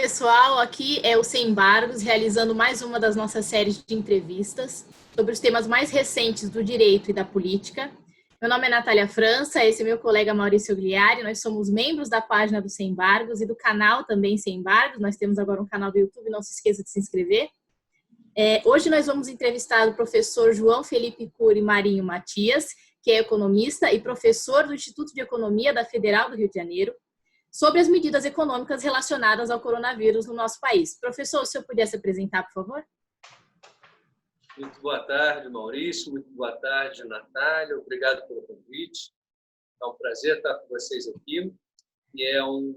pessoal, aqui é o Sem Embargos, realizando mais uma das nossas séries de entrevistas sobre os temas mais recentes do direito e da política. Meu nome é Natália França, esse é meu colega Maurício Gliari, nós somos membros da página do Sem Embargos e do canal também Sem Embargos, nós temos agora um canal do YouTube, não se esqueça de se inscrever. Hoje nós vamos entrevistar o professor João Felipe Cury Marinho Matias, que é economista e professor do Instituto de Economia da Federal do Rio de Janeiro, sobre as medidas econômicas relacionadas ao coronavírus no nosso país. Professor, se eu pudesse apresentar, por favor. Muito boa tarde, Maurício. Muito boa tarde, Natália. Obrigado pelo convite. É um prazer estar com vocês aqui. E é um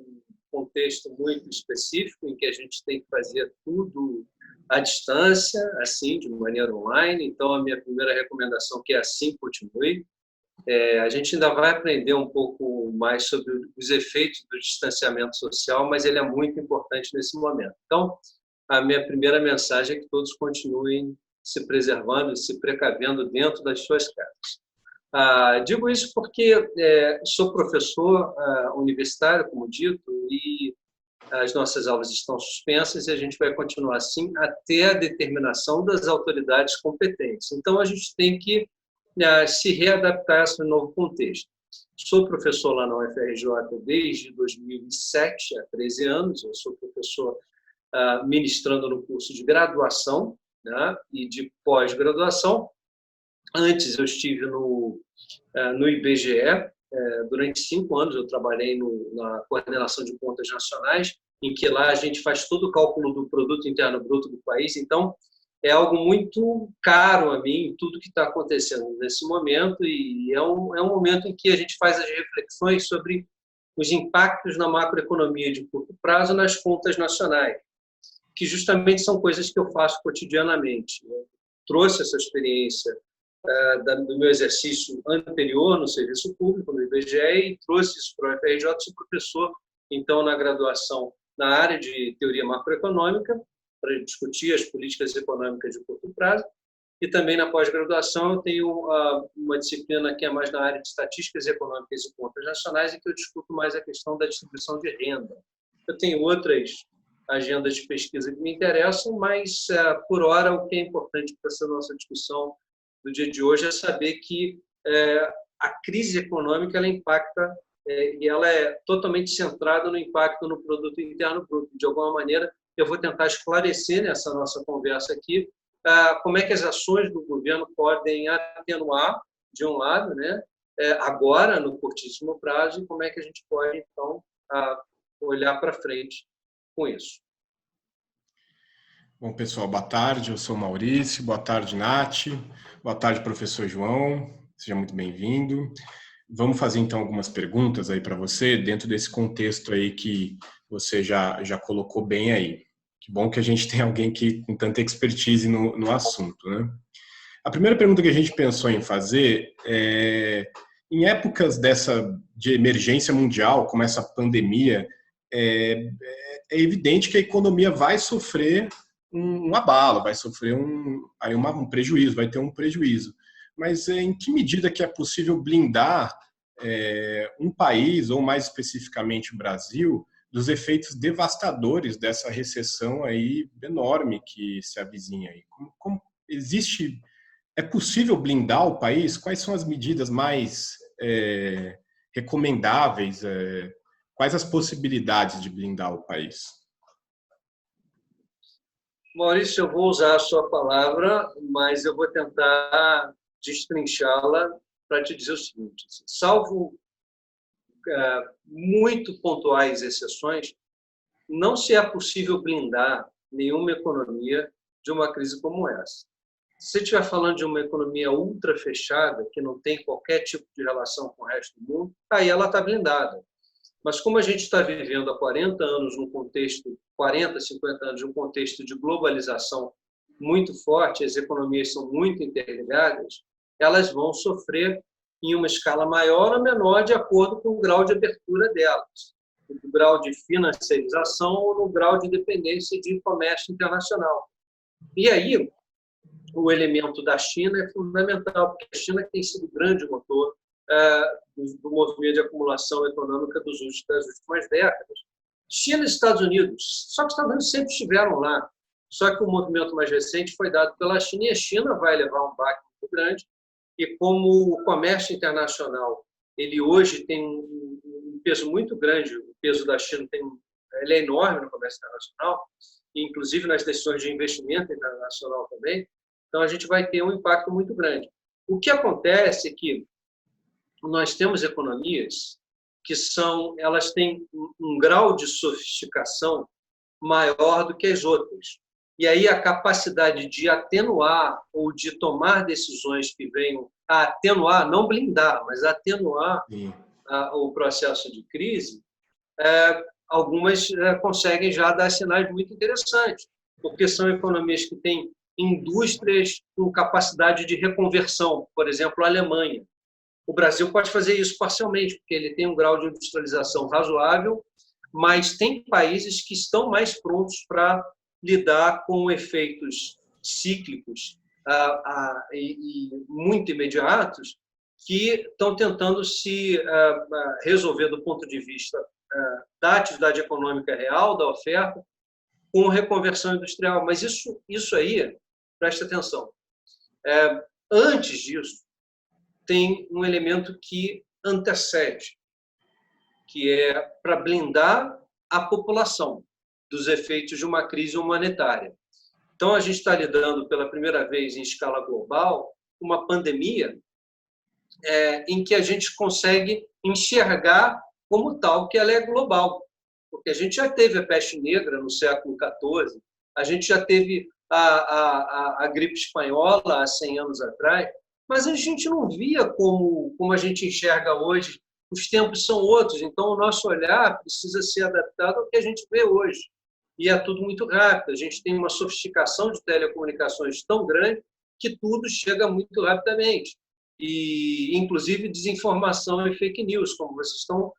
contexto muito específico em que a gente tem que fazer tudo à distância, assim, de maneira online. Então, a minha primeira recomendação é que assim continue. A gente ainda vai aprender um pouco mais sobre os efeitos do distanciamento social, mas ele é muito importante nesse momento. Então, a minha primeira mensagem é que todos continuem se preservando, se precavendo dentro das suas casas. Digo isso porque sou professor universitário, como dito, e as nossas aulas estão suspensas e a gente vai continuar assim até a determinação das autoridades competentes. Então, a gente tem que se readaptar a esse novo contexto. Sou professor lá na UFRJ desde 2007, há 13 anos. Eu sou professor ministrando no curso de graduação, né, e de pós-graduação. Antes eu estive no IBGE, durante 5 anos eu trabalhei na coordenação de contas nacionais, em que lá a gente faz todo o cálculo do produto interno bruto do país. Então, é algo muito caro a mim, tudo que está acontecendo nesse momento, e é um momento em que a gente faz as reflexões sobre os impactos na macroeconomia de curto prazo nas contas nacionais, que justamente são coisas que eu faço cotidianamente. Eu trouxe essa experiência do meu exercício anterior no serviço público, no IBGE, e trouxe isso para o UFRJ. Sou professor, então, na graduação na área de teoria macroeconômica, para discutir as políticas econômicas de curto prazo, e também na pós-graduação eu tenho uma disciplina que é mais na área de estatísticas econômicas e contas nacionais, em que eu discuto mais a questão da distribuição de renda. Eu tenho outras agendas de pesquisa que me interessam, mas, por hora, o que é importante para essa nossa discussão do dia de hoje é saber que a crise econômica ela impacta, e ela é totalmente centrada no impacto no produto interno bruto. De alguma maneira, eu vou tentar esclarecer nessa nossa conversa aqui como é que as ações do governo podem atenuar, de um lado, né, agora, no curtíssimo prazo, e como é que a gente pode, então, olhar para frente com isso. Bom, pessoal, boa tarde. Eu sou o Maurício. Boa tarde, Nath. Boa tarde, professor João. Seja muito bem-vindo. Vamos fazer, então, algumas perguntas aí para você, dentro desse contexto aí que você já colocou bem aí. Que bom que a gente tem alguém que com tanta expertise no assunto, né? A primeira pergunta que a gente pensou em fazer em épocas de emergência mundial, como essa pandemia, é evidente que a economia vai sofrer um abalo, vai sofrer um prejuízo, vai ter um prejuízo. Mas em que medida que é possível blindar um país, ou mais especificamente o Brasil, dos efeitos devastadores dessa recessão aí enorme que se avizinha aí? É possível blindar o país? Quais são as medidas mais recomendáveis? Quais as possibilidades de blindar o país? Maurício, eu vou usar a sua palavra, mas eu vou tentar destrinchá-la para te dizer o seguinte: salvo muito pontuais exceções, não se é possível blindar nenhuma economia de uma crise como essa. Se você estiver falando de uma economia ultra fechada, que não tem qualquer tipo de relação com o resto do mundo, aí ela está blindada. Mas como a gente está vivendo há 40 anos num contexto, 40, 50 anos, num contexto de globalização muito forte, as economias são muito interligadas, elas vão sofrer em uma escala maior ou menor de acordo com o grau de abertura delas, no grau de financiarização ou no grau de dependência de comércio internacional. E aí, o elemento da China é fundamental, porque a China tem sido o grande motor do movimento de acumulação econômica das últimas décadas. China e Estados Unidos, só que os Estados Unidos sempre estiveram lá. Só que o movimento mais recente foi dado pela China e a China vai levar um baque muito grande. E como o comércio internacional, ele hoje tem um peso muito grande, o peso da China ele é enorme no comércio internacional, inclusive nas decisões de investimento internacional também. Então, a gente vai ter um impacto muito grande. O que acontece é que nós temos economias que elas têm um grau de sofisticação maior do que as outras. E aí a capacidade de atenuar ou de tomar decisões que venham a atenuar, não blindar, mas atenuar o processo de crise, algumas conseguem já dar sinais muito interessantes, porque são economias que têm indústrias com capacidade de reconversão, por exemplo, a Alemanha. O Brasil pode fazer isso parcialmente, porque ele tem um grau de industrialização razoável, mas tem países que estão mais prontos para lidar com efeitos cíclicos e muito imediatos que estão tentando se resolver do ponto de vista da atividade econômica real, da oferta, com reconversão industrial. Mas isso aí, preste atenção, antes disso, tem um elemento que antecede, que é para blindar a população dos efeitos de uma crise humanitária. Então, a gente está lidando pela primeira vez em escala global uma pandemia em que a gente consegue enxergar como tal que ela é global. Porque a gente já teve a peste negra no século XIV, a gente já teve a gripe espanhola há 100 anos atrás, mas a gente não via como a gente enxerga hoje. Os tempos são outros, então o nosso olhar precisa ser adaptado ao que a gente vê hoje. E é tudo muito rápido. A gente tem uma sofisticação de telecomunicações tão grande que tudo chega muito rapidamente. E, inclusive, desinformação e fake news, como vocês estão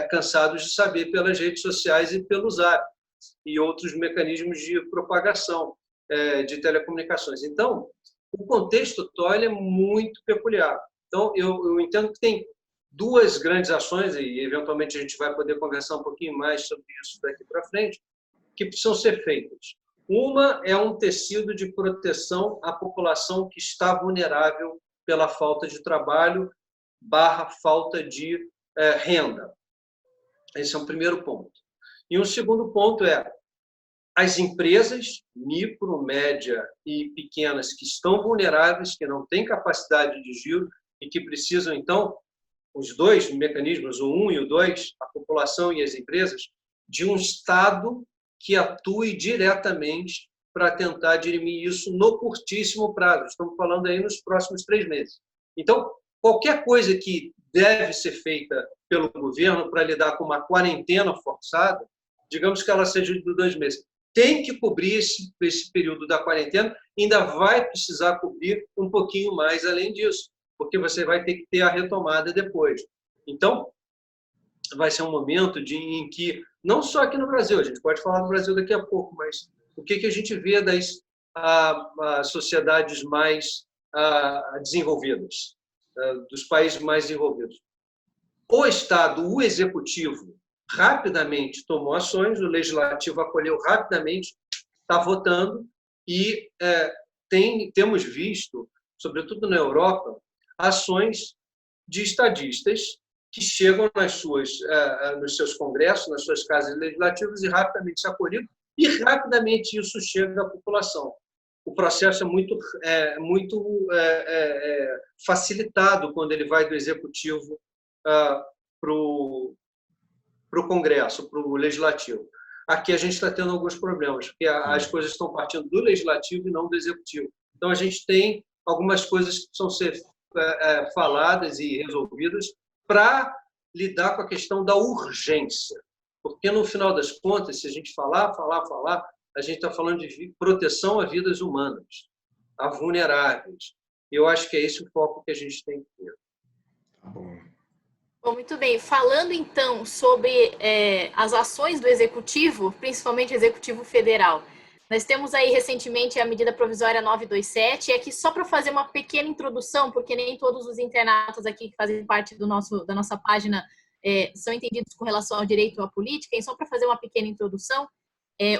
cansados de saber pelas redes sociais e pelo Zap, e outros mecanismos de propagação de telecomunicações. Então, o contexto atual é muito peculiar. Então, eu entendo que tem duas grandes ações, e eventualmente a gente vai poder conversar um pouquinho mais sobre isso daqui para frente, que precisam ser feitas. Uma é um tecido de proteção à população que está vulnerável pela falta de trabalho / falta de renda. Esse é um primeiro ponto. E um segundo ponto é as empresas micro, média e pequenas que estão vulneráveis, que não têm capacidade de giro e que precisam, então, os dois mecanismos, o 1 e o 2, a população e as empresas, de um Estado que atue diretamente para tentar dirimir isso no curtíssimo prazo. Estamos falando aí nos próximos 3 meses. Então, qualquer coisa que deve ser feita pelo governo para lidar com uma quarentena forçada, digamos que ela seja de 2 meses, tem que cobrir esse período da quarentena, ainda vai precisar cobrir um pouquinho mais além disso, porque você vai ter que ter a retomada depois. Então, vai ser um momento em que, não só aqui no Brasil, a gente pode falar do Brasil daqui a pouco, mas o que a gente vê das sociedades mais desenvolvidas, dos países mais desenvolvidos. O Estado, o Executivo, rapidamente tomou ações, o Legislativo acolheu rapidamente, está votando, e temos visto, sobretudo na Europa, ações de estadistas que chegam nos seus congressos, nas suas casas legislativas e rapidamente se acolhido, e rapidamente isso chega à população. O processo é muito facilitado quando ele vai do Executivo para o Congresso, para o Legislativo. Aqui a gente está tendo alguns problemas, porque as coisas estão partindo do Legislativo e não do Executivo. Então, a gente tem algumas coisas que precisam ser faladas e resolvidas para lidar com a questão da urgência. Porque, no final das contas, se a gente falar, a gente está falando de proteção a vidas humanas, a vulneráveis. Eu acho que é esse o foco que a gente tem que ter. Tá bom. Bom, muito bem. Falando, então, sobre as ações do Executivo, principalmente o Executivo Federal. Nós temos aí, recentemente, a medida provisória 927, e aqui só para fazer uma pequena introdução, porque nem todos os internautas aqui que fazem parte da nossa página são entendidos com relação ao direito à política. E só para fazer uma pequena introdução,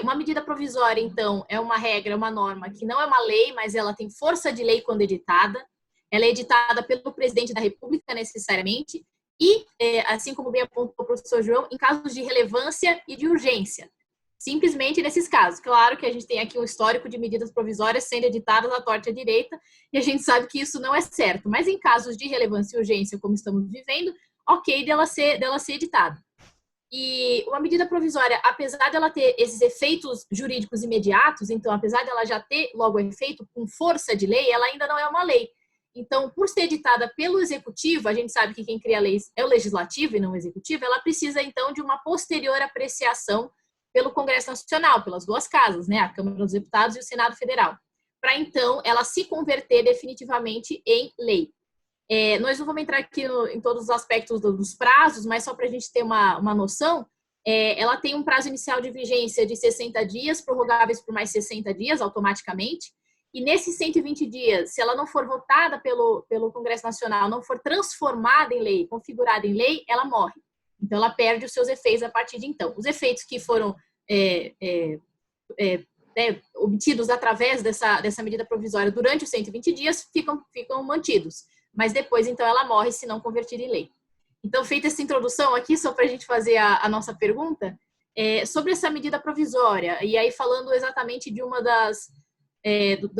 uma medida provisória, então, é uma regra, uma norma que não é uma lei, mas ela tem força de lei quando editada. Ela é editada pelo presidente da República, necessariamente, e, assim como bem apontou o professor João, em casos de relevância e de urgência. Simplesmente nesses casos. Claro que a gente tem aqui um histórico de medidas provisórias sendo editadas à torta e à direita, e a gente sabe que isso não é certo. Mas em casos de relevância e urgência, como estamos vivendo, ok dela ser editada. E uma medida provisória, apesar dela ter esses efeitos jurídicos imediatos, então, apesar dela já ter logo efeito com força de lei, ela ainda não é uma lei. Então, por ser editada pelo executivo, a gente sabe que quem cria leis é o legislativo e não o executivo, ela precisa, então, de uma posterior apreciação pelo Congresso Nacional, pelas duas casas, né, a Câmara dos Deputados e o Senado Federal, para, então, ela se converter definitivamente em lei. Nós não vamos entrar aqui em todos os aspectos dos prazos, mas só para a gente ter uma noção, ela tem um prazo inicial de vigência de 60 dias, prorrogáveis por mais 60 dias, automaticamente, e nesses 120 dias, se ela não for votada pelo Congresso Nacional, não for transformada em lei, configurada em lei, ela morre. Então, ela perde os seus efeitos a partir de então. Os efeitos que foram obtidos através dessa medida provisória durante os 120 dias ficam mantidos. Mas depois, então, ela morre se não convertida em lei. Então, feita essa introdução aqui, só para a gente fazer a nossa pergunta, sobre essa medida provisória, e aí falando exatamente de uma das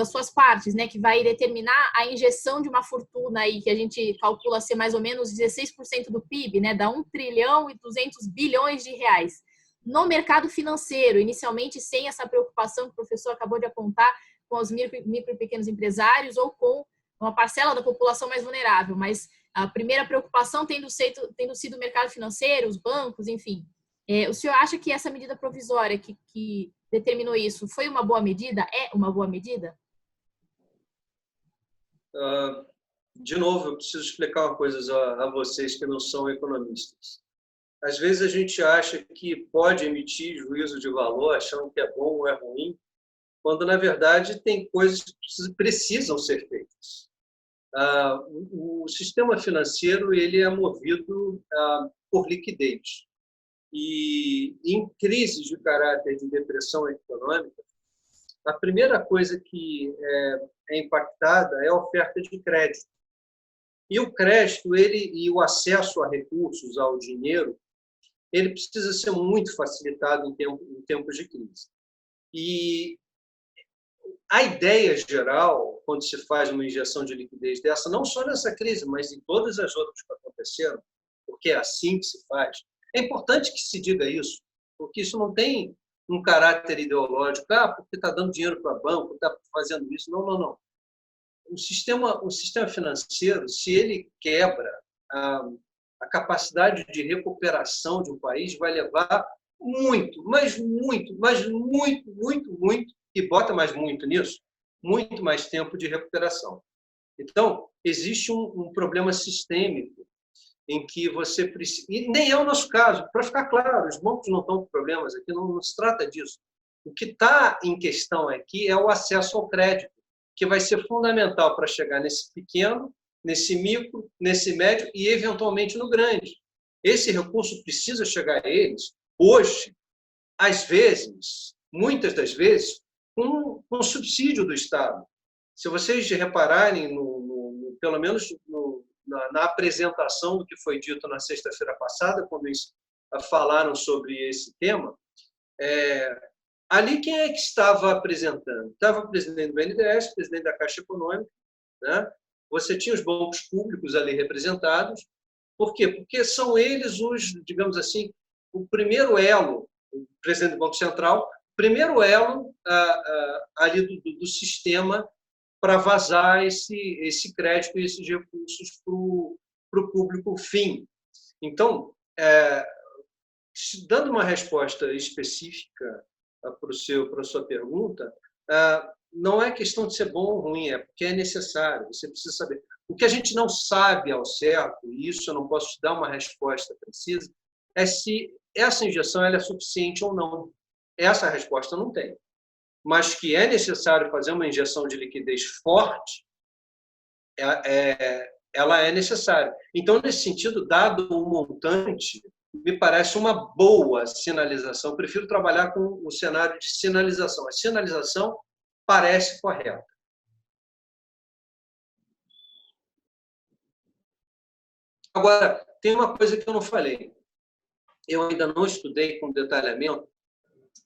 suas partes, né, que vai determinar a injeção de uma fortuna aí, que a gente calcula ser mais ou menos 16% do PIB, né, dá 1 trilhão e 200 bilhões de reais, no mercado financeiro, inicialmente sem essa preocupação que o professor acabou de apontar com os micro e pequenos empresários ou com uma parcela da população mais vulnerável, mas a primeira preocupação tendo sido o mercado financeiro, os bancos, enfim. O senhor acha que essa medida provisória que determinou isso foi uma boa medida? É uma boa medida? De novo, eu preciso explicar uma coisa a vocês que não são economistas. Às vezes a gente acha que pode emitir juízo de valor achando que é bom ou é ruim, quando, na verdade, tem coisas que precisam ser feitas. O sistema financeiro ele é movido por liquidez. E em crises de caráter de depressão econômica, a primeira coisa que é impactada é a oferta de crédito. E o crédito e o acesso a recursos, ao dinheiro, ele precisa ser muito facilitado em tempos de crise. E a ideia geral, quando se faz uma injeção de liquidez dessa, não só nessa crise, mas em todas as outras que aconteceram, porque é assim que se faz, é importante que se diga isso, porque isso não tem um caráter ideológico, porque está dando dinheiro para banco, está fazendo isso. Não, não, não. O sistema financeiro, se ele quebra, a capacidade de recuperação de um país vai levar muito, e bota mais muito nisso, muito mais tempo de recuperação. Então, existe um problema sistêmico em que você precisa... E nem é o nosso caso, para ficar claro, os bancos não estão com problemas aqui, não se trata disso. O que está em questão aqui é o acesso ao crédito, que vai ser fundamental para chegar nesse pequeno, nesse micro, nesse médio e, eventualmente, no grande. Esse recurso precisa chegar a eles hoje, às vezes, muitas das vezes, com subsídio do Estado. Se vocês repararem, pelo menos na apresentação do que foi dito na sexta-feira passada, quando eles falaram sobre esse tema, ali quem é que estava apresentando? Estava o presidente do BNDES, o presidente da Caixa Econômica, né? Você tinha os bancos públicos ali representados. Por quê? Porque são eles digamos assim, o primeiro elo, o presidente do Banco Central, primeiro elo ali do sistema para vazar esse crédito e esses recursos para o público fim. Então, dando uma resposta específica para a sua pergunta, não é questão de ser bom ou ruim, é porque é necessário, você precisa saber. O que a gente não sabe ao certo, e isso eu não posso te dar uma resposta precisa, é se essa injeção ela é suficiente ou não. Essa resposta não tem. Mas que é necessário fazer uma injeção de liquidez forte, ela é necessária. Então, nesse sentido, dado o montante, me parece uma boa sinalização. Eu prefiro trabalhar com o cenário de sinalização. A sinalização parece correta. Agora, tem uma coisa que eu não falei. Eu ainda não estudei com detalhamento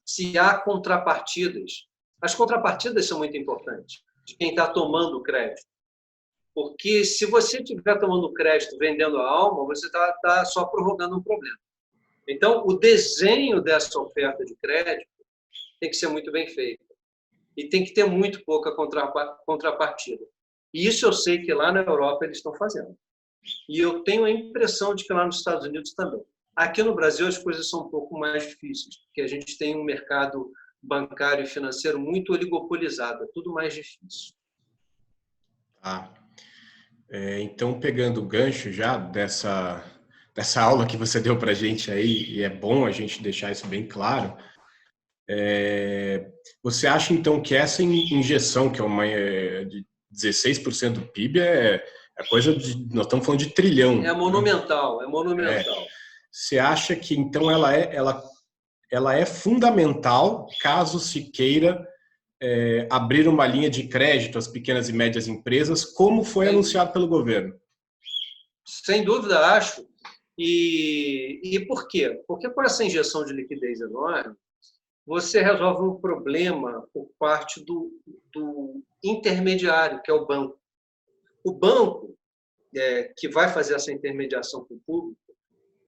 se há contrapartidas. As contrapartidas são muito importantes de quem está tomando crédito. Porque se você estiver tomando crédito vendendo a alma, você está só prorrogando um problema. Então, o desenho dessa oferta de crédito tem que ser muito bem feito. E tem que ter muito pouca contrapartida. E isso eu sei que lá na Europa eles estão fazendo. E eu tenho a impressão de que lá nos Estados Unidos também. Aqui no Brasil as coisas são um pouco mais difíceis, porque a gente tem um mercado bancário e financeiro muito oligopolizado, é tudo mais difícil. Ah, então, pegando o gancho já dessa aula que você deu para a gente aí, e é bom a gente deixar isso bem claro, você acha então que essa injeção, que é de 16% do PIB, é coisa de... Nós estamos falando de trilhão. É monumental, né? É monumental. Você acha que então ela é fundamental caso se queira abrir uma linha de crédito às pequenas e médias empresas, como foi anunciado pelo governo? Sem dúvida, acho. E por quê? Porque com essa injeção de liquidez enorme, você resolve um problema por parte do intermediário, que é o banco. O banco, que vai fazer essa intermediação com o público,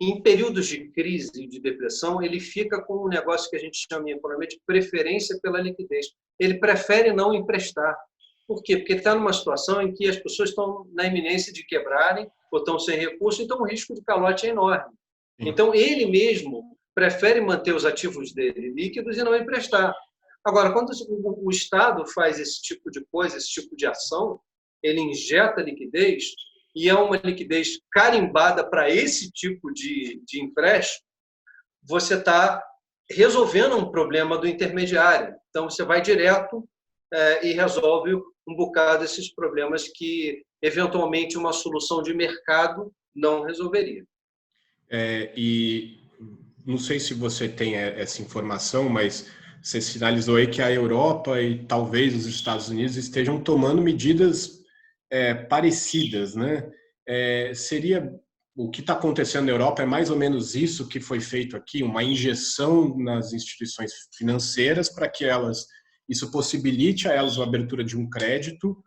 em períodos de crise e de depressão, ele fica com um negócio que a gente chama em economia de preferência pela liquidez. Ele prefere não emprestar. Por quê? Porque está numa situação em que as pessoas estão na iminência de quebrarem ou estão sem recurso, então o risco de calote é enorme. Então, ele mesmo prefere manter os ativos dele líquidos e não emprestar. Agora, quando o Estado faz esse tipo de coisa, esse tipo de ação, ele injeta liquidez, e é uma liquidez carimbada para esse tipo de empréstimo, você está resolvendo um problema do intermediário. Então, você vai direto e resolve um bocado desses problemas que, eventualmente, uma solução de mercado não resolveria. E não sei se você tem essa informação, mas você sinalizou aí que a Europa e talvez os Estados Unidos estejam tomando medidas parecidas, né? Seria o que está acontecendo na Europa é mais ou menos isso que foi feito aqui, uma injeção nas instituições financeiras para que isso possibilite a elas a abertura de um crédito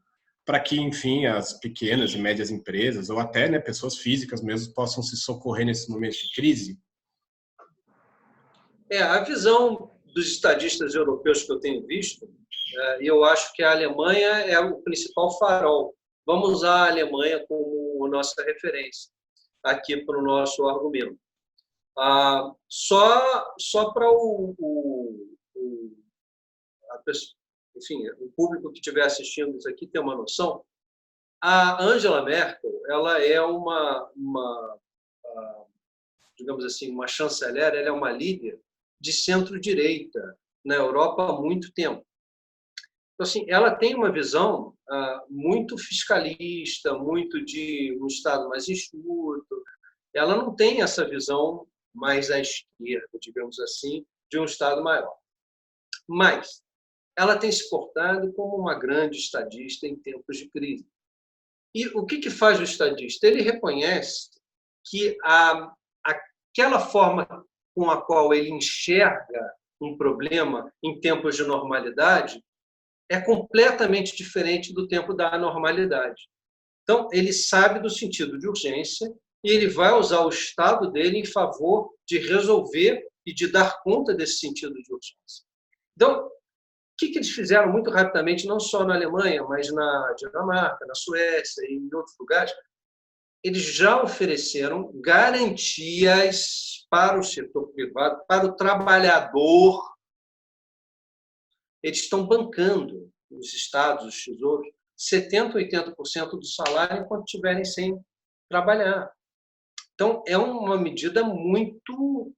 para que, enfim, as pequenas e médias empresas ou até, né, pessoas físicas mesmo possam se socorrer nesses momentos de crise. A visão dos estadistas europeus que eu tenho visto, e eu acho que a Alemanha é o principal farol. Vamos usar a Alemanha como nossa referência aqui para o nosso argumento. Só para o público que estiver assistindo isso aqui ter uma noção, a Angela Merkel, ela é digamos assim, uma chanceler, ela é uma líder de centro-direita na Europa há muito tempo. Então, assim, ela tem uma visão muito fiscalista, muito de um Estado mais enxuto. Ela não tem essa visão mais à esquerda, digamos assim, de um Estado maior. Mas ela tem se portado como uma grande estadista em tempos de crise. E o que faz o estadista? Ele reconhece que aquela forma com a qual ele enxerga um problema em tempos de normalidade é completamente diferente do tempo da anormalidade. Então, ele sabe do sentido de urgência e ele vai usar o estado dele em favor de resolver e de dar conta desse sentido de urgência. Então, o que eles fizeram muito rapidamente, não só na Alemanha, mas na Dinamarca, na Suécia e em outros lugares, eles já ofereceram garantias para o setor privado, para o trabalhador. Eles estão bancando, os estados, os tesouros, 70%, 80% do salário enquanto estiverem sem trabalhar. Então, é uma medida muito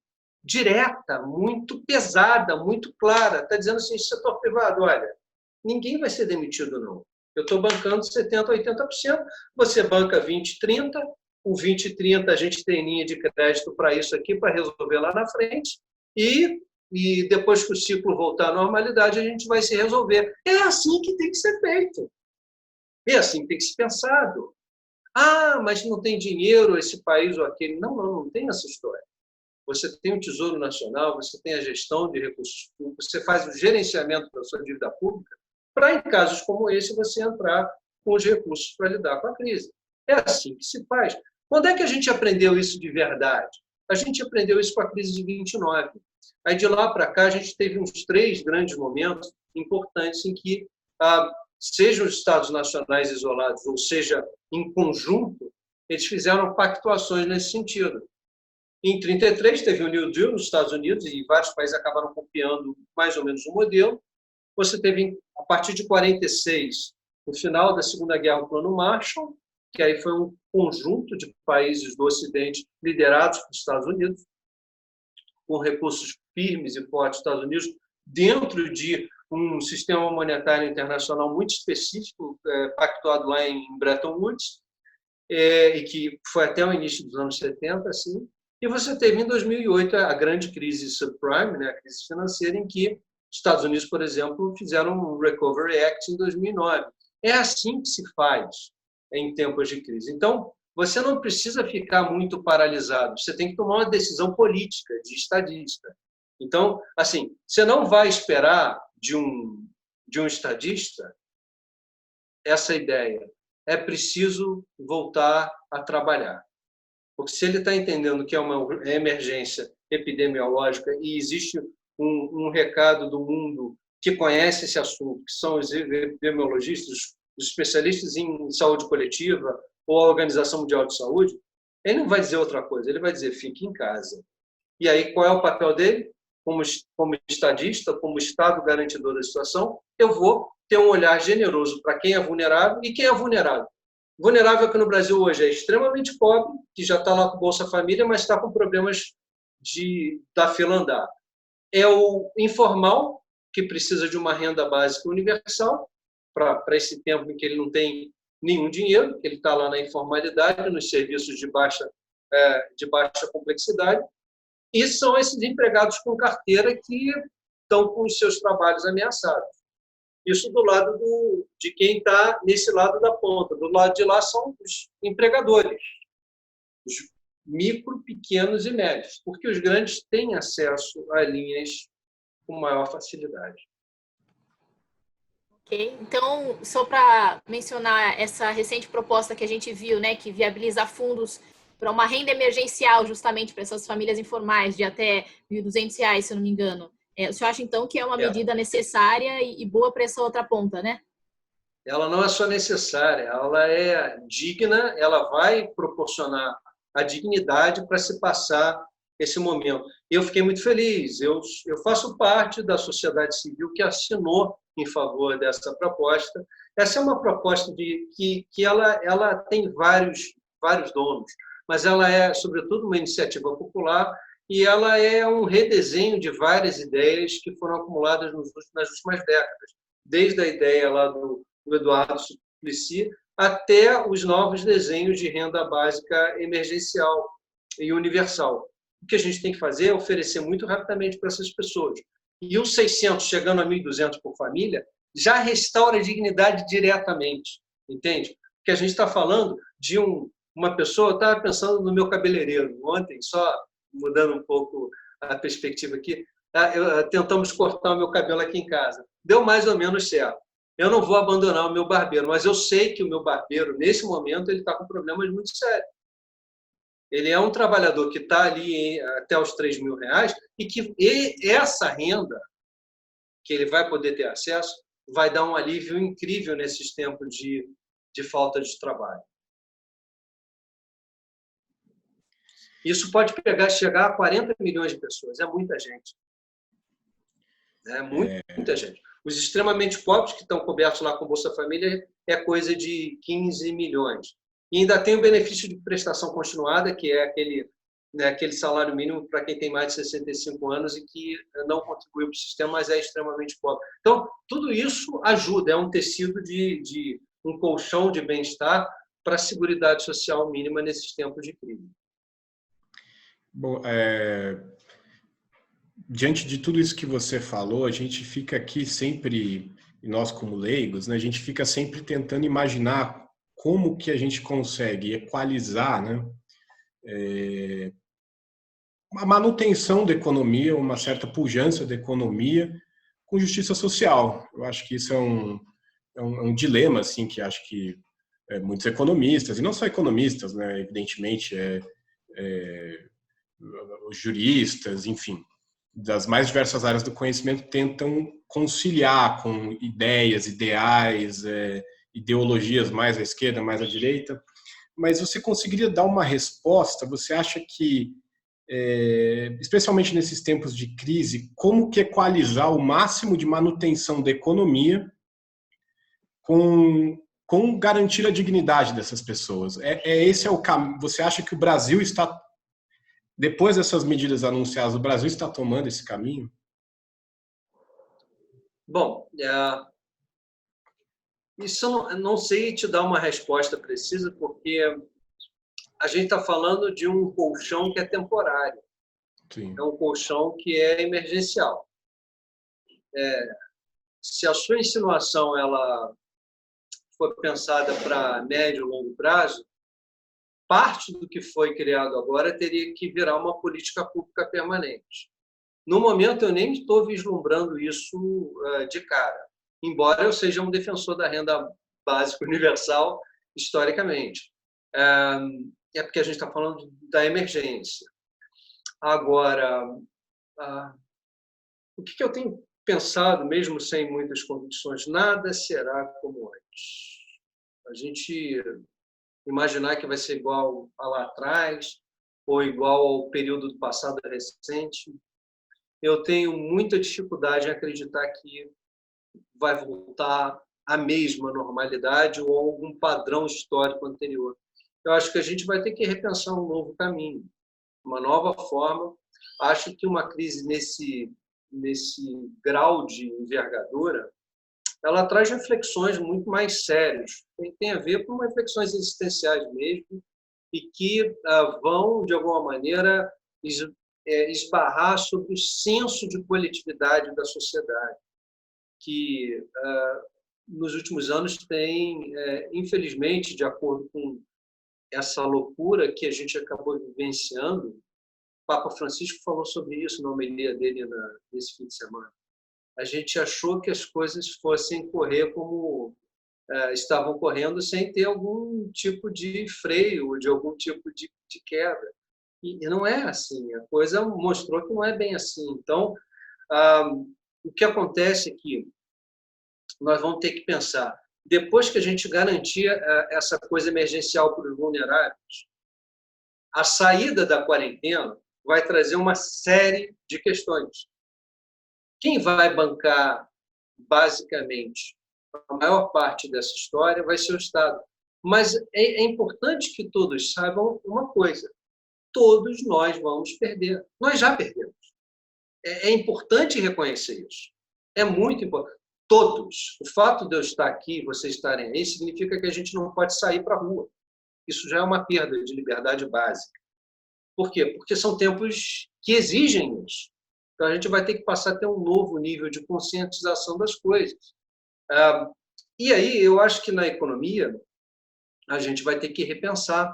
direta, muito pesada, muito clara. Está dizendo assim, setor privado, olha, ninguém vai ser demitido, não. Eu estou bancando 70%, 80%, você banca 20%, 30%, o 20% e 30% a gente tem linha de crédito para isso aqui, para resolver lá na frente, e depois que o ciclo voltar à normalidade, a gente vai se resolver. É assim que tem que ser feito. É assim que tem que ser pensado. Ah, mas não tem dinheiro esse país ou aquele. Não tem essa história. Você tem o Tesouro Nacional, você tem a gestão de recursos públicos, você faz o gerenciamento da sua dívida pública para, em casos como esse, você entrar com os recursos para lidar com a crise. É assim que se faz. Quando é que a gente aprendeu isso de verdade? A gente aprendeu isso com a crise de 29. Aí, de lá para cá, a gente teve uns 3 grandes momentos importantes em que, seja os Estados nacionais isolados, ou seja, em conjunto, eles fizeram pactuações nesse sentido. Em 1933, teve o New Deal nos Estados Unidos, e vários países acabaram copiando mais ou menos o modelo. Você teve, a partir de 1946, no final da Segunda Guerra, o Plano Marshall, que aí foi um conjunto de países do Ocidente liderados pelos Estados Unidos, com recursos firmes e fortes dos Estados Unidos, dentro de um sistema monetário internacional muito específico, pactuado lá em Bretton Woods, e que foi até o início dos anos 70, assim. E você teve, em 2008, a grande crise subprime, né, a crise financeira, em que os Estados Unidos, por exemplo, fizeram um Recovery Act em 2009. É assim que se faz em tempos de crise. Então, você não precisa ficar muito paralisado, você tem que tomar uma decisão política, de estadista. Então, assim, você não vai esperar de um estadista essa ideia. É preciso voltar a trabalhar. Porque se ele está entendendo que é uma emergência epidemiológica e existe um recado do mundo que conhece esse assunto, que são os epidemiologistas, os especialistas em saúde coletiva ou a Organização Mundial de Saúde, ele não vai dizer outra coisa, ele vai dizer fique em casa. E aí qual é o papel dele? Como estadista, como Estado garantidor da situação, eu vou ter um olhar generoso para quem é vulnerável. E quem é vulnerável? Vulnerável aqui no Brasil hoje é extremamente pobre, que já está lá com Bolsa Família, mas está com problemas da fila andar. É o informal, que precisa de uma renda básica universal, para esse tempo em que ele não tem nenhum dinheiro, que ele está lá na informalidade, nos serviços de baixa complexidade, e são esses empregados com carteira que estão com os seus trabalhos ameaçados. Isso do lado de quem está nesse lado da ponta. Do lado de lá são os empregadores, os micro, pequenos e médios, porque os grandes têm acesso a linhas com maior facilidade. Ok, então, só para mencionar essa recente proposta que a gente viu, né, que viabiliza fundos para uma renda emergencial, justamente para essas famílias informais, de até R$ 1.200, se eu não me engano. O senhor acha, então, que é uma medida necessária e boa para essa outra ponta, né? Ela não é só necessária, ela é digna, ela vai proporcionar a dignidade para se passar esse momento. Eu fiquei muito feliz, eu faço parte da sociedade civil que assinou em favor dessa proposta. Essa é uma proposta que ela tem vários donos, mas ela é, sobretudo, uma iniciativa popular e ela é um redesenho de várias ideias que foram acumuladas nas últimas décadas, desde a ideia lá do Eduardo Suplicy até os novos desenhos de renda básica emergencial e universal. O que a gente tem que fazer é oferecer muito rapidamente para essas pessoas. E os 600 chegando a 1.200 por família já restaura a dignidade diretamente, entende? Porque a gente está falando de uma pessoa, eu estava pensando no meu cabeleireiro ontem, só mudando um pouco a perspectiva aqui, tentamos cortar o meu cabelo aqui em casa. Deu mais ou menos certo. Eu não vou abandonar o meu barbeiro, mas eu sei que o meu barbeiro, nesse momento, ele está com problemas muito sérios. Ele é um trabalhador que está ali até os R$3.000 e que essa renda que ele vai poder ter acesso vai dar um alívio incrível nesses tempos de falta de trabalho. Isso pode chegar a 40 milhões de pessoas. É muita gente. É muita gente. Os extremamente pobres que estão cobertos lá com Bolsa Família é coisa de 15 milhões. E ainda tem o benefício de prestação continuada, que é aquele né, aquele salário mínimo para quem tem mais de 65 anos e que não contribuiu para o sistema, mas é extremamente pobre. Então, tudo isso ajuda, é um tecido de um colchão de bem-estar para a seguridade social mínima nesses tempos de crise. Bom, diante de tudo isso que você falou, a gente fica aqui sempre, e nós como leigos, né, a gente fica sempre tentando imaginar como que a gente consegue equalizar, né, a manutenção da economia, uma certa pujança da economia com justiça social. Eu acho que isso é um dilema, assim, que acho que muitos economistas, e não só economistas, né, evidentemente, os juristas, enfim, das mais diversas áreas do conhecimento tentam conciliar com ideias, ideais, ideologias mais à esquerda, mais à direita, mas você conseguiria dar uma resposta? Você acha que, especialmente nesses tempos de crise, como que equalizar o máximo de manutenção da economia com garantir a dignidade dessas pessoas? Esse é o caminho. Você acha que o Brasil está, depois dessas medidas anunciadas, o Brasil está tomando esse caminho? Bom, isso eu não sei te dar uma resposta precisa, porque a gente está falando de um colchão que é temporário. Sim. É um colchão que é emergencial. Se a sua insinuação ela for pensada para médio e longo prazo, parte do que foi criado agora teria que virar uma política pública permanente. No momento, eu nem estou vislumbrando isso de cara, embora eu seja um defensor da renda básica universal historicamente. É porque a gente está falando da emergência. Agora, o que eu tenho pensado, mesmo sem muitas convicções, nada será como antes. A gente imaginar que vai ser igual a lá atrás, ou igual ao período do passado recente, eu tenho muita dificuldade em acreditar que vai voltar à mesma normalidade ou a algum padrão histórico anterior. Eu acho que a gente vai ter que repensar um novo caminho, uma nova forma. Acho que uma crise nesse grau de envergadura, ela traz reflexões muito mais sérias. Tem a ver com reflexões existenciais mesmo e que vão, de alguma maneira, esbarrar sobre o senso de coletividade da sociedade, que nos últimos anos tem, infelizmente, de acordo com essa loucura que a gente acabou vivenciando, o Papa Francisco falou sobre isso na homilia dele nesse fim de semana. A gente achou que as coisas fossem correr como estavam correndo sem ter algum tipo de freio, de algum tipo de queda. E não é assim, a coisa mostrou que não é bem assim. Então, o que acontece é que nós vamos ter que pensar, depois que a gente garantir essa coisa emergencial para os vulneráveis, a saída da quarentena vai trazer uma série de questões. Quem vai bancar, basicamente, a maior parte dessa história vai ser o Estado. Mas é importante que todos saibam uma coisa: todos nós vamos perder. Nós já perdemos. É importante reconhecer isso. É muito importante. Todos. O fato de eu estar aqui, vocês estarem aí, significa que a gente não pode sair para a rua. Isso já é uma perda de liberdade básica. Por quê? Porque são tempos que exigem isso. Então, a gente vai ter que passar a ter um novo nível de conscientização das coisas. E aí, eu acho que na economia, a gente vai ter que repensar.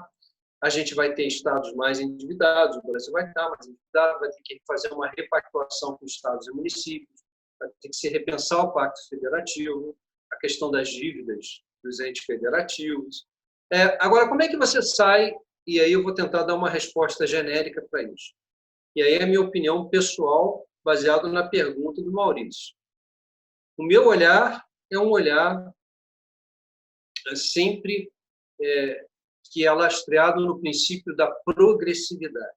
A gente vai ter estados mais endividados, o Brasil vai estar mais endividado, vai ter que fazer uma repactuação com estados e municípios, vai ter que se repensar o Pacto Federativo, a questão das dívidas dos entes federativos. Agora, como é que você sai? E aí eu vou tentar dar uma resposta genérica para isso. E aí é a minha opinião pessoal, baseada na pergunta do Maurício. O meu olhar é um olhar sempre que é lastreado no princípio da progressividade.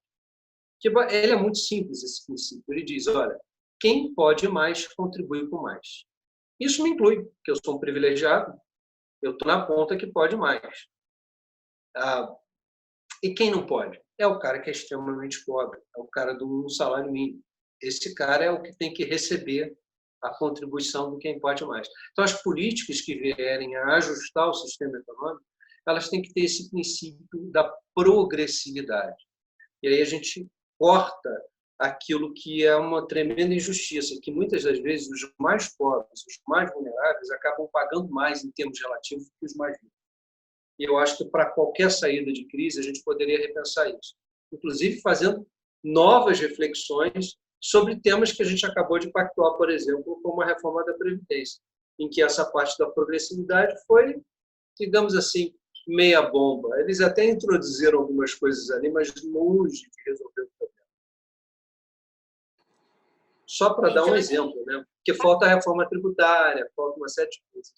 Ele é muito simples, esse princípio. Ele diz, olha, quem pode mais, contribui com mais. Isso me inclui, porque eu sou um privilegiado, eu estou na ponta que pode mais. E quem não pode? É o cara que é extremamente pobre, é o cara do salário mínimo. Esse cara é o que tem que receber a contribuição do quem pode mais. Então, as políticas que vierem a ajustar o sistema econômico, elas têm que ter esse princípio da progressividade. E aí a gente corta aquilo que é uma tremenda injustiça, que muitas das vezes os mais pobres, os mais vulneráveis, acabam pagando mais em termos relativos que os mais ricos. E eu acho que para qualquer saída de crise a gente poderia repensar isso, inclusive fazendo novas reflexões sobre temas que a gente acabou de pactuar, por exemplo, como a reforma da Previdência, em que essa parte da progressividade foi, digamos assim, meia bomba. Eles até introduziram algumas coisas ali, mas longe de resolver o problema. Só para dar um exemplo, né? Porque falta a reforma tributária, falta uma série de coisas.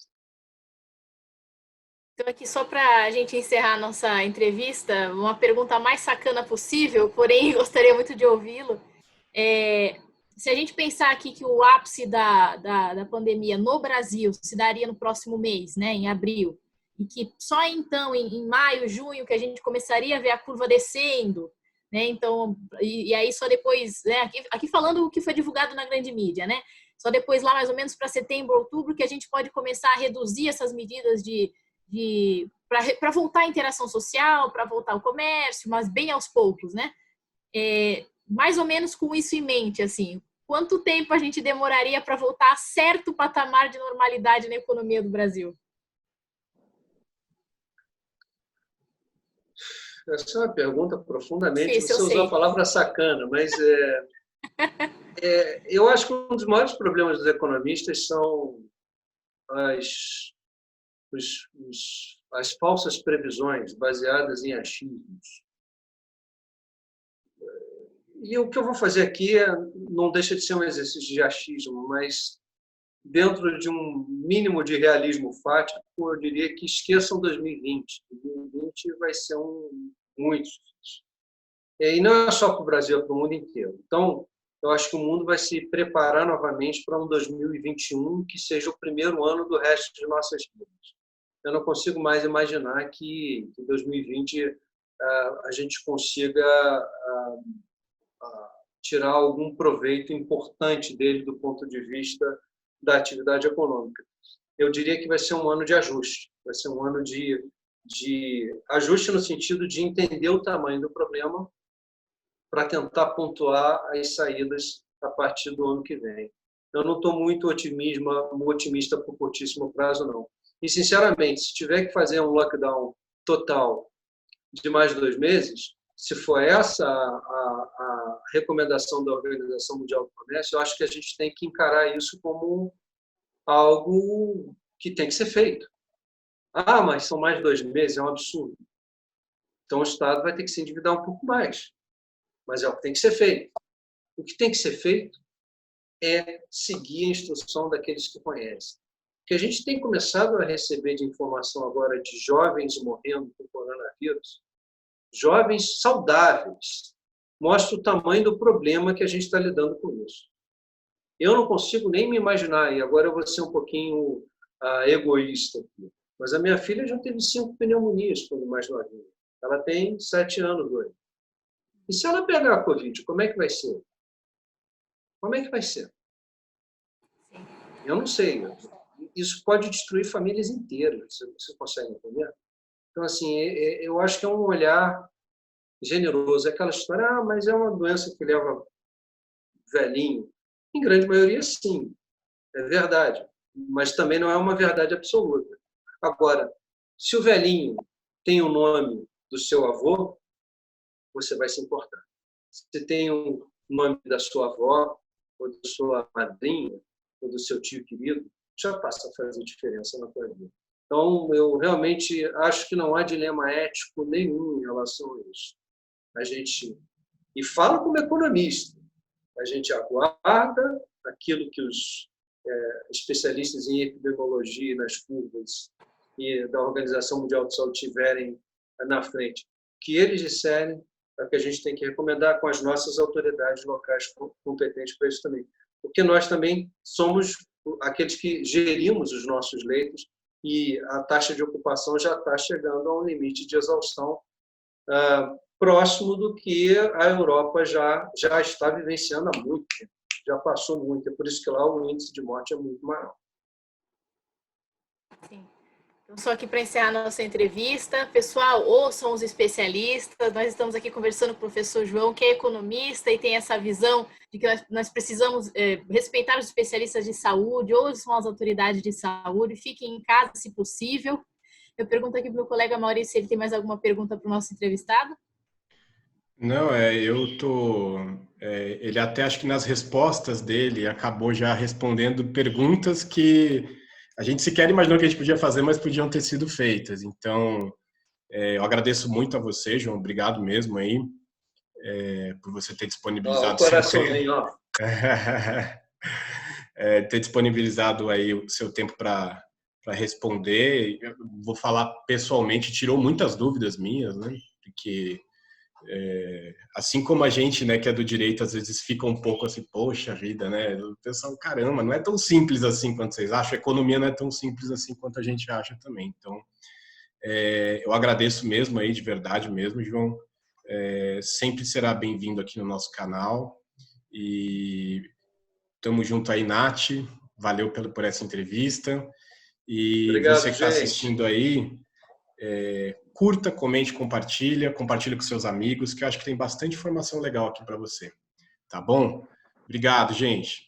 Então, aqui, só para a gente encerrar a nossa entrevista, uma pergunta mais sacana possível, porém gostaria muito de ouvi-lo. Se a gente pensar aqui que o ápice da pandemia no Brasil se daria no próximo mês, né, em abril, e que só então, em maio, junho, que a gente começaria a ver a curva descendo, né, então, e aí só depois, né, aqui falando o que foi divulgado na grande mídia, né, só depois lá mais ou menos para setembro, outubro, que a gente pode começar a reduzir essas medidas para voltar a interação social, para voltar ao comércio, mas bem aos poucos, né? Mais ou menos com isso em mente, assim, quanto tempo a gente demoraria para voltar a certo patamar de normalidade na economia do Brasil? Essa é uma pergunta profundamente... Difícil, você usou a palavra sacana, mas eu acho que um dos maiores problemas dos economistas são as falsas previsões baseadas em achismos. E o que eu vou fazer aqui não deixa de ser um exercício de achismo, mas dentro de um mínimo de realismo fático, eu diria que esqueçam 2020. 2020 vai ser muito difícil. E não é só para o Brasil, é para o mundo inteiro. Então, eu acho que o mundo vai se preparar novamente para um 2021 que seja o primeiro ano do resto de nossas vidas. Eu não consigo mais imaginar que em 2020 a gente consiga tirar algum proveito importante dele do ponto de vista da atividade econômica. Eu diria que vai ser um ano de ajuste, vai ser um ano de ajuste no sentido de entender o tamanho do problema para tentar pontuar as saídas a partir do ano que vem. Eu não estou muito otimista por curtíssimo prazo, não. E, sinceramente, se tiver que fazer um lockdown total de mais de 2 meses, se for essa a recomendação da Organização Mundial do Comércio, eu acho que a gente tem que encarar isso como algo que tem que ser feito. Ah, mas são mais de 2 meses, é um absurdo. Então, o Estado vai ter que se endividar um pouco mais. Mas é o que tem que ser feito. O que tem que ser feito é seguir a instrução daqueles que conhecem. O que a gente tem começado a receber de informação agora de jovens morrendo por coronavírus, jovens saudáveis, mostra o tamanho do problema que a gente está lidando com isso. Eu não consigo nem me imaginar, e agora eu vou ser um pouquinho egoísta aqui, mas a minha filha já teve 5 pneumonias quando mais novinha. Ela tem 7 anos hoje. E se ela pegar a Covid, como é que vai ser? Como é que vai ser? Eu não sei. Isso pode destruir famílias inteiras. Você consegue entender? Então, assim, eu acho que é um olhar generoso. É aquela história, mas é uma doença que leva velhinho. Em grande maioria, sim. É verdade. Mas também não é uma verdade absoluta. Agora, se o velhinho tem o nome do seu avô, você vai se importar. Se tem o nome da sua avó, ou da sua madrinha, ou do seu tio querido, já passa a fazer diferença na tua vida. Então, eu realmente acho que não há dilema ético nenhum em relação a isso. A gente, e falo como economista, a gente aguarda aquilo que os especialistas em epidemiologia nas curvas e da Organização Mundial de Saúde tiverem na frente, que eles disserem, é o que a gente tem que recomendar com as nossas autoridades locais competentes para isso também. Porque nós também somos aqueles que gerimos os nossos leitos e a taxa de ocupação já está chegando a um limite de exaustão próximo do que a Europa já está vivenciando há muito tempo. Já passou muito, é por isso que lá o índice de morte é muito maior. Sim. Então, só aqui para encerrar nossa entrevista. Pessoal, ouçam os especialistas. Nós estamos aqui conversando com o professor João, que é economista e tem essa visão de que nós precisamos respeitar os especialistas de saúde, ouçam as autoridades de saúde, fiquem em casa, se possível. Eu pergunto aqui para o meu colega Maurício se ele tem mais alguma pergunta para o nosso entrevistado. Não, ele até acho que nas respostas dele acabou já respondendo perguntas que a gente sequer imaginou que a gente podia fazer, mas podiam ter sido feitas. Então, eu agradeço muito a você, João. Obrigado mesmo aí, por você ter Ó, o disponibilizado seu tempo. coraçãozinho, ó. Ter disponibilizado aí o seu tempo para responder. Eu vou falar pessoalmente, tirou muitas dúvidas minhas, né? Porque assim como a gente, né, que é do direito, às vezes fica um pouco assim, poxa vida, né? O pessoal, caramba, não é tão simples assim quanto vocês acham. A economia não é tão simples assim quanto a gente acha também. Então, eu agradeço mesmo aí, de verdade mesmo, João. Sempre será bem-vindo aqui no nosso canal. E tamo junto aí, Nath. Valeu por essa entrevista. E Obrigado, você que está gente. assistindo aí, curta, comente, compartilha com seus amigos, que eu acho que tem bastante informação legal aqui para você. Tá bom? Obrigado, gente.